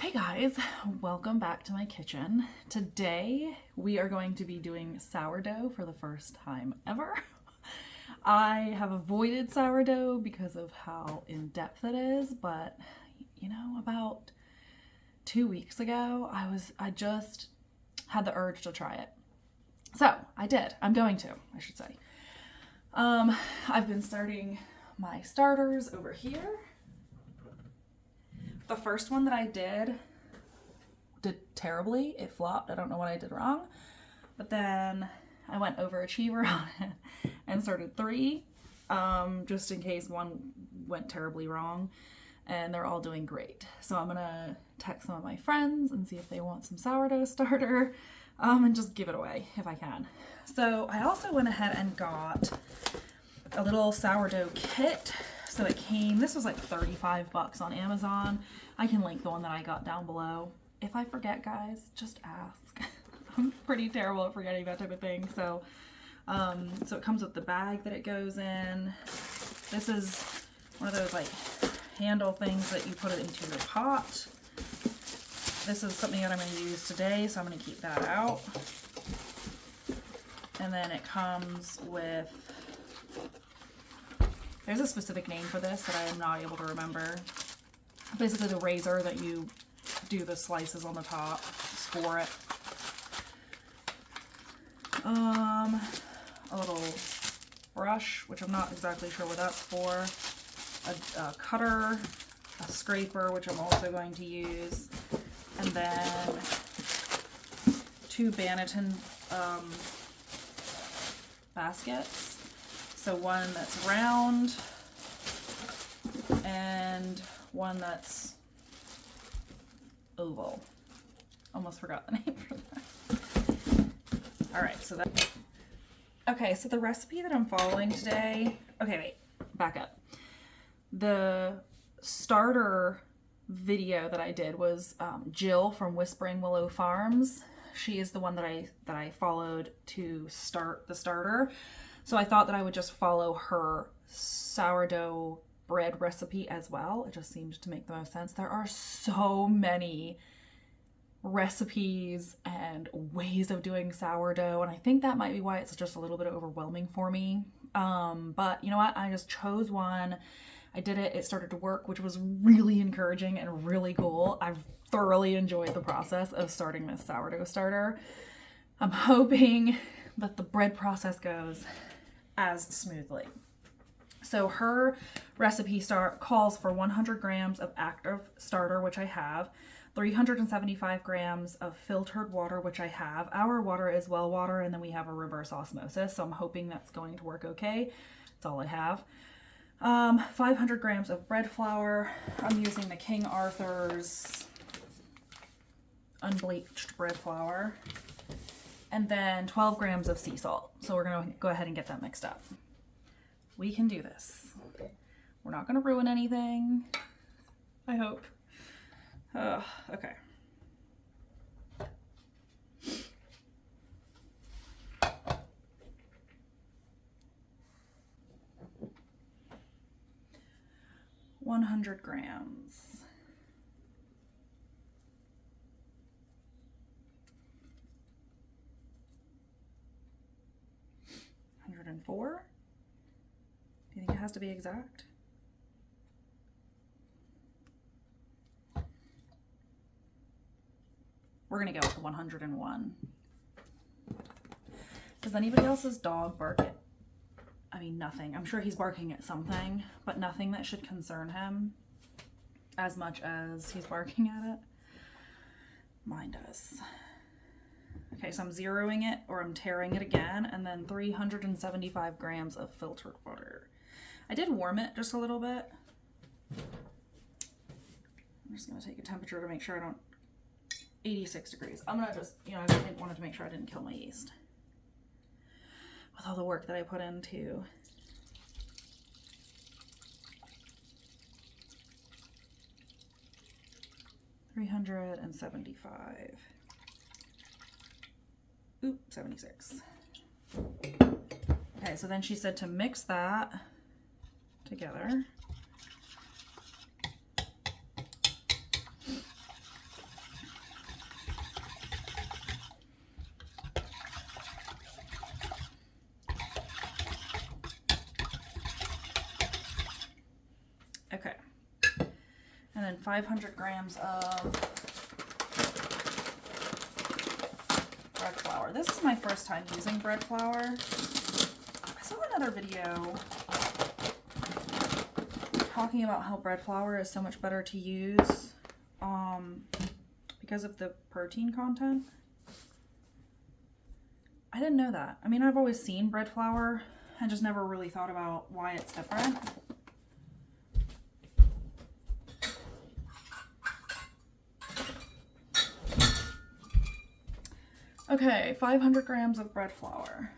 Hey guys, welcome back to my kitchen. Today we are going to be doing sourdough for the first time ever. I have avoided sourdough because of how in-depth it is, but you know, about 2 weeks ago, I just had the urge to try it. So I did. I'm going to, I should say. I've been starting my starters over here. The first one that I did terribly. It flopped. I don't know what I did wrong. But then I went overachiever on it and started 3, just in case one went terribly wrong. And they're all doing great. So I'm going to text some of my friends and see if they want some sourdough starter, and just give it away if I can. So I also went ahead and got a little sourdough kit. So it came, this was like 35 bucks on Amazon. I can link the one that I got down below. If I forget, guys, just ask. I'm pretty terrible at forgetting that type of thing. So it comes with the bag that it goes in. This is one of those like handle things that you put it into your pot. This is something that I'm going to use today, so I'm going to keep that out. And then it comes with, there's a specific name for this that I am not able to remember. Basically the razor that you do the slices on the top, for it. A little brush, which I'm not exactly sure what that's for. A cutter, a scraper, which I'm also going to use, and then 2 Banneton baskets. So one that's round and one that's oval. Almost forgot the name for that. All right, so that. Okay, so the recipe that I'm following today. Okay, wait, back up. The starter video that I did was Jill from Whispering Willow Farms. She is the one that I followed to start the starter. So I thought that I would just follow her sourdough bread recipe as well. It just seemed to make the most sense. There are so many recipes and ways of doing sourdough, and I think that might be why it's just a little bit overwhelming for me. But you know what? I just chose one. I did it. It started to work, which was really encouraging and really cool. I've thoroughly enjoyed the process of starting this sourdough starter. I'm hoping that the bread process goes as smoothly. So her recipe calls for 100 grams of active starter, which I have, 375 grams of filtered water, which I have. Our water is well water, and then we have a reverse osmosis, so I'm hoping that's going to work okay. That's all I have. 500 grams of bread flour. I'm using the King Arthur's unbleached bread flour. And then 12 grams of sea salt. So we're going to go ahead and get that mixed up. We can do this. We're not going to ruin anything, I hope. Okay. $100 grams. $104. Do you think it has to be exact? We're gonna go with 101. Does anybody else's dog bark at, I mean, nothing. I'm sure he's barking at something, but nothing that should concern him as much as he's barking at it. Mine does. Okay, so I'm zeroing it, or I'm tearing it again, and then 375 grams of filtered water. I did warm it just a little bit. I'm just gonna take a temperature to make sure I don't, 86 degrees. I'm gonna just, I wanted to make sure I didn't kill my yeast with all the work that I put into. $375. Oop, 76. Okay, so then she said to mix that together. then 500 grams of bread flour. This is my first time using bread flour. I saw another video talking about how bread flour is so much better to use because of the protein content. I didn't know that. I mean, I've always seen bread flour. I just never really thought about why it's different. Okay, 500 grams of bread flour.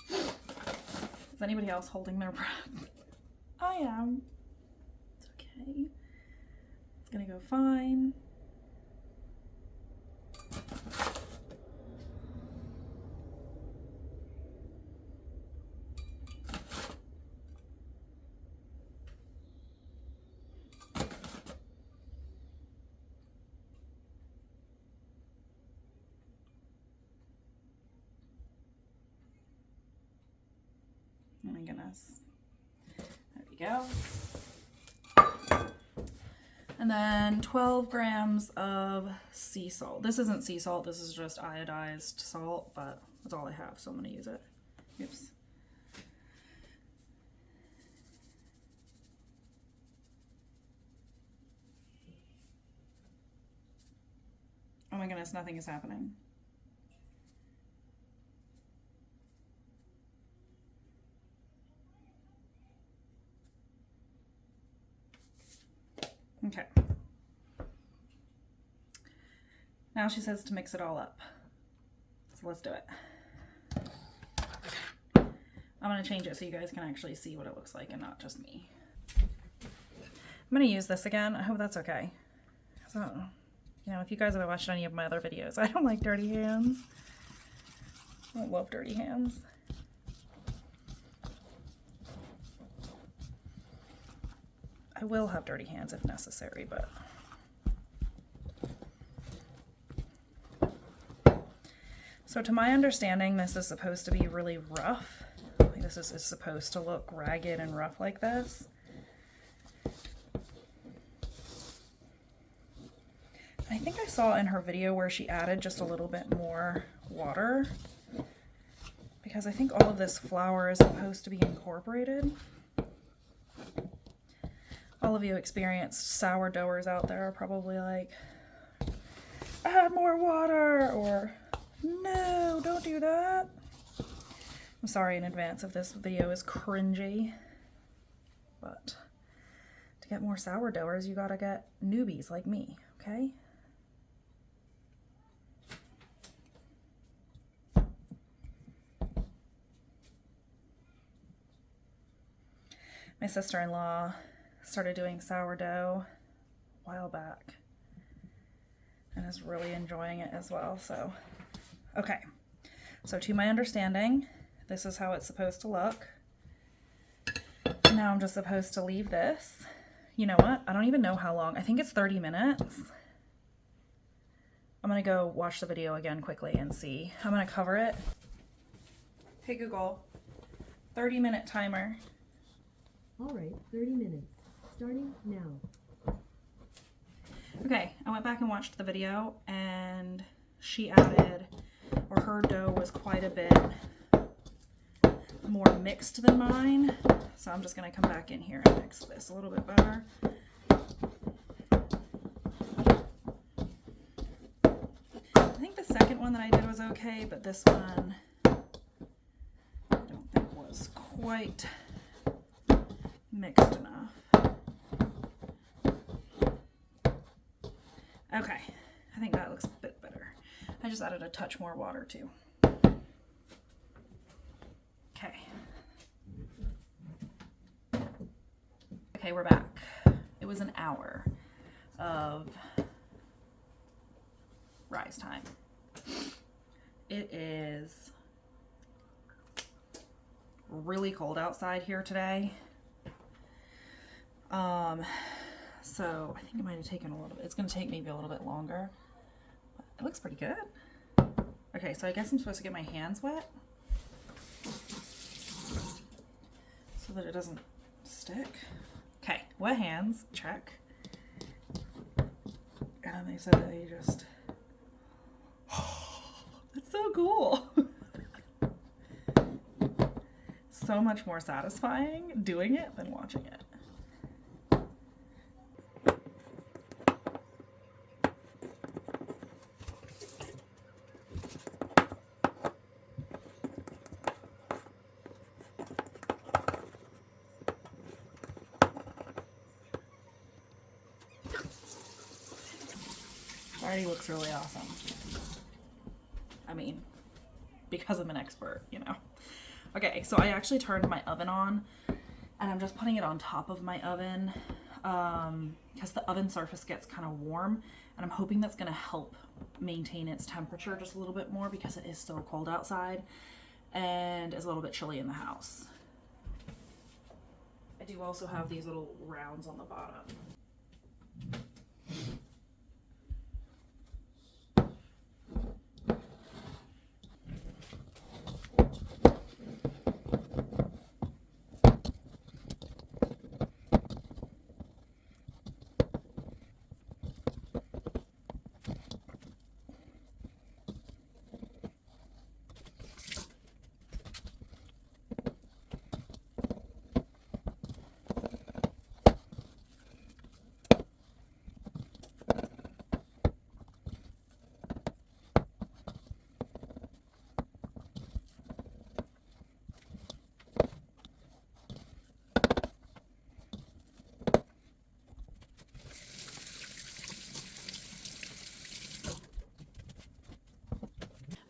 Is anybody else holding their breath? I am. It's okay. It's gonna go fine. Oh my goodness. There we go. And then 12 grams of sea salt. This isn't sea salt, this is just iodized salt, but that's all I have, so I'm gonna use it. Oops. Oh my goodness, nothing is happening. Okay. Now she says to mix it all up. So let's do it. I'm going to change it so you guys can actually see what it looks like and not just me. I'm going to use this again. I hope that's okay. So, you know, if you guys have watched any of my other videos, I don't like dirty hands. I don't love dirty hands. I will have dirty hands if necessary, but so to my understanding, this is supposed to be really rough. Like this is supposed to look ragged and rough like this. I think I saw in her video where she added just a little bit more water because I think all of this flour is supposed to be incorporated. All of you experienced sourdoughers out there are probably like, add more water, or no, don't do that. I'm sorry in advance if this video is cringy, but to get more sourdoughers, you gotta get newbies like me, okay? My sister-in-law started doing sourdough a while back and is really enjoying it as well. So, okay. So to my understanding, this is how it's supposed to look. Now I'm just supposed to leave this. You know what? I don't even know how long. I think it's 30 minutes. I'm gonna go watch the video again quickly and see. I'm gonna cover it. Hey Google, 30-minute timer. All right, 30 minutes. Starting now. Okay, I went back and watched the video and she added, or her dough was quite a bit more mixed than mine. So I'm just gonna come back in here and mix this a little bit better. I think the second one that I did was okay, but this one I don't think was quite mixed enough. Okay, I think that looks a bit better. I just added a touch more water too. Okay. Okay, we're back. It was an hour of rise time. It is really cold outside here today. So I think it might have taken a little bit. It's going to take maybe a little bit longer. But it looks pretty good. Okay, so I guess I'm supposed to get my hands wet so that it doesn't stick. Okay, wet hands, check. And they said that you just, it's so cool. So much more satisfying doing it than watching it. Already looks really awesome. I mean, because I'm an expert, you know. Okay, so I actually turned my oven on and I'm just putting it on top of my oven because the oven surface gets kind of warm, and I'm hoping that's going to help maintain its temperature just a little bit more because it is so cold outside and it's a little bit chilly in the house. I do also have these little rounds on the bottom.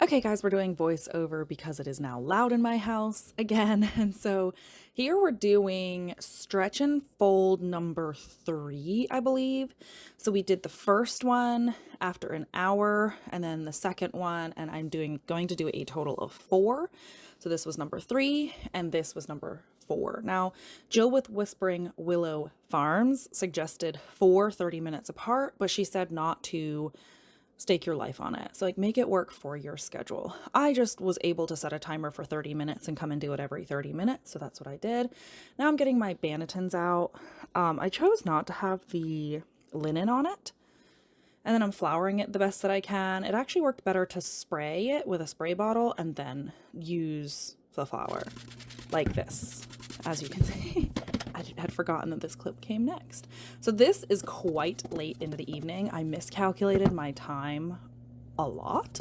Okay guys, we're doing voiceover because it is now loud in my house again. And so here we're doing stretch and fold number 3, I believe. So we did the first one after an hour and then the second one, and I'm going to do a total of 4. So this was number 3 and this was number 4. Now, Jill with Whispering Willow Farms suggested 4 30 minutes apart, but she said not to stake your life on it. So like make it work for your schedule. I just was able to set a timer for 30 minutes and come and do it every 30 minutes. So that's what I did. Now I'm getting my bannetons out. I chose not to have the linen on it. And then I'm flouring it the best that I can. It actually worked better to spray it with a spray bottle and then use the flour like this, as you can see. I had forgotten that this clip came next. So this is quite late into the evening. I miscalculated my time a lot.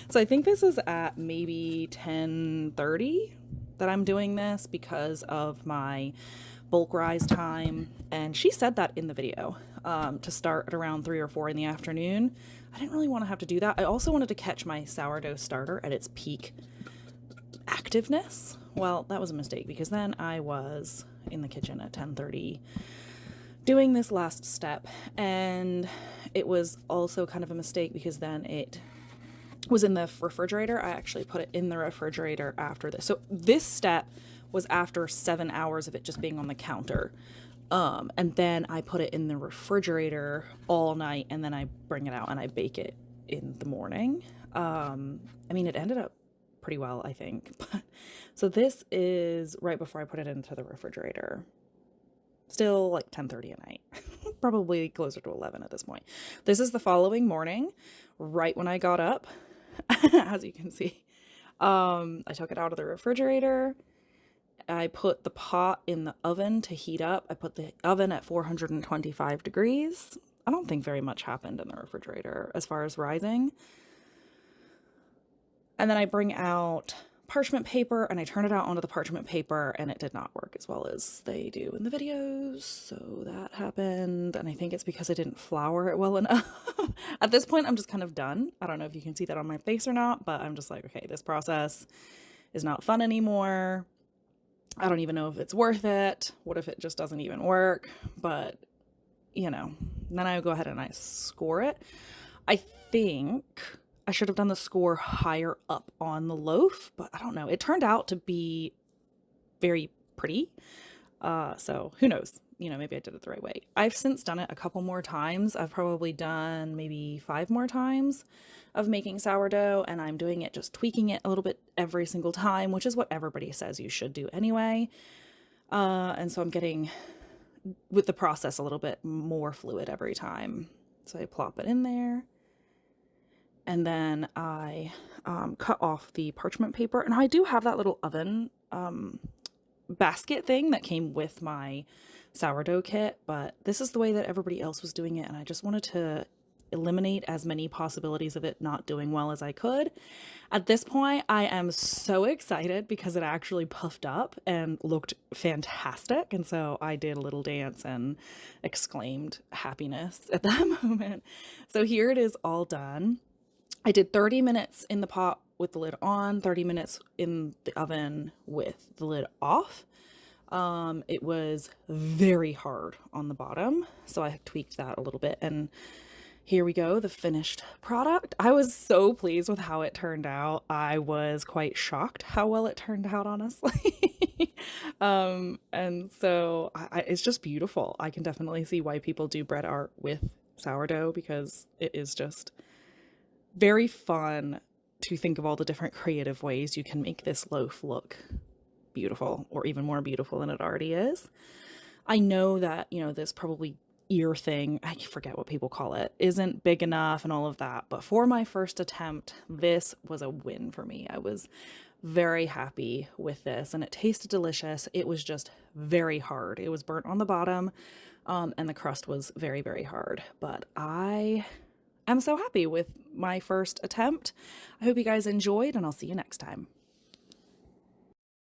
So I think this is at maybe 10:30 that I'm doing this because of my bulk rise time. And she said that in the video to start at around 3 or 4 in the afternoon. I didn't really want to have to do that. I also wanted to catch my sourdough starter at its peak activeness. Well, that was a mistake because then I was in the kitchen at 10:30 doing this last step, and it was also kind of a mistake because then it was in the refrigerator. I actually put it in the refrigerator after this. So this step was after 7 hours of it just being on the counter. And then I put it in the refrigerator all night, and then I bring it out and I bake it in the morning. I mean, it ended up pretty well, I think. So this is right before I put it into the refrigerator. Still like 10:30 at night. Probably closer to 11 at this point. This is the following morning, right when I got up, as you can see. I took it out of the refrigerator. I put the pot in the oven to heat up. I put the oven at 425 degrees. I don't think very much happened in the refrigerator as far as rising. And then I bring out parchment paper and I turn it out onto the parchment paper, and it did not work as well as they do in the videos. So that happened. And I think it's because I didn't flour it well enough. At this point, I'm just kind of done. I don't know if you can see that on my face or not, but I'm just like, okay, this process is not fun anymore. I don't even know if it's worth it. What if it just doesn't even work? But, you know, then I go ahead and I score it. I think I should have done the score higher up on the loaf, but I don't know. It turned out to be very pretty. So who knows? maybe I did it the right way. I've since done it a couple more times. I've probably done maybe 5 more times of making sourdough, and I'm doing it, just tweaking it a little bit every single time, which is what everybody says you should do anyway. And so I'm getting with the process a little bit more fluid every time. So I plop it in there, and then I cut off the parchment paper. And I do have that little oven basket thing that came with my sourdough kit, but this is the way that everybody else was doing it, and I just wanted to eliminate as many possibilities of it not doing well as I could. At this point, I am so excited because it actually puffed up and looked fantastic, and so I did a little dance and exclaimed happiness at that moment. So here it is, all done. I did 30 minutes in the pot with the lid on, 30 minutes in the oven with the lid off. It was very hard on the bottom, so I tweaked that a little bit, and here we go, the finished product. I was so pleased with how it turned out. I was quite shocked how well it turned out, honestly. And so it's just beautiful. I can definitely see why people do bread art with sourdough, because it is just very fun to think of all the different creative ways you can make this loaf look beautiful, or even more beautiful than it already is. I know that, this probably ear thing, I forget what people call it, isn't big enough and all of that, but for my first attempt, this was a win for me. I was very happy with this, and it tasted delicious. It was just very hard. It was burnt on the bottom, and the crust was very, very hard, but I am so happy with my first attempt. I hope you guys enjoyed, and I'll see you next time.